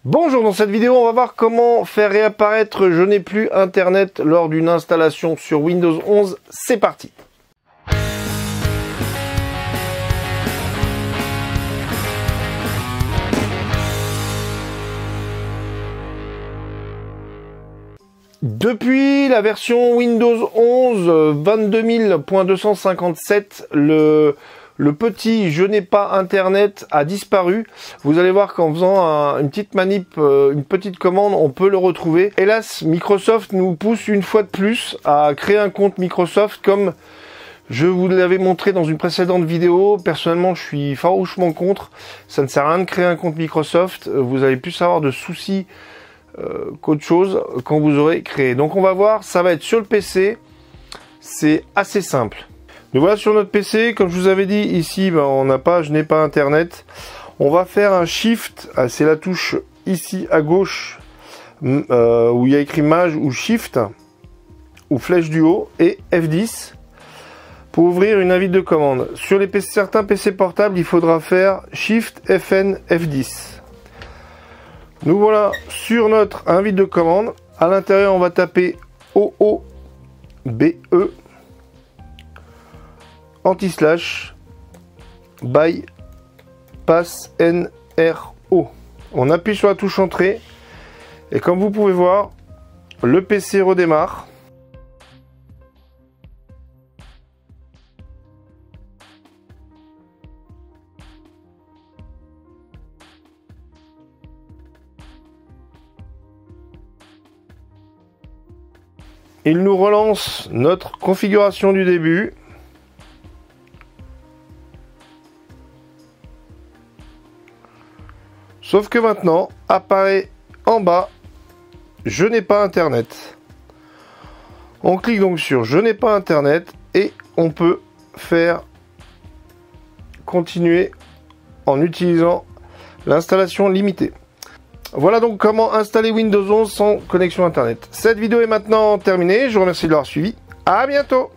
Bonjour, dans cette vidéo on va voir comment faire réapparaître je n'ai plus internet lors d'une installation sur Windows 11. C'est parti. Depuis la version Windows 11 22000.257, le petit je n'ai pas internet a disparu. Vous allez voir qu'en faisant une petite manip, une petite commande, on peut le retrouver. Hélas, Microsoft nous pousse une fois de plus à créer un compte Microsoft comme je vous l'avais montré dans une précédente vidéo. Personnellement, je suis farouchement contre. Ça ne sert à rien de créer un compte Microsoft. Vous allez plus avoir de soucis qu'autre chose quand vous aurez créé. Donc on va voir, ça va être sur le PC. C'est assez simple. Nous voilà sur notre PC, comme je vous avais dit ici, on n'a pas, je n'ai pas internet. On va faire un shift, c'est la touche ici à gauche où il y a écrit maj ou shift ou flèche du haut et F10 pour ouvrir une invite de commande. Sur les PC, certains PC portables, il faudra faire shift FN F10. Nous voilà sur notre invite de commande. À l'intérieur, on va taper OOBE anti-slash bypass NRO. On appuie sur la touche entrée et comme vous pouvez voir, le PC redémarre. Il nous relance notre configuration du début. Sauf que maintenant, apparaît en bas, je n'ai pas internet. On clique donc sur je n'ai pas internet et on peut faire continuer en utilisant l'installation limitée. Voilà donc comment installer Windows 11 sans connexion internet. Cette vidéo est maintenant terminée. Je vous remercie de l'avoir suivi. À bientôt.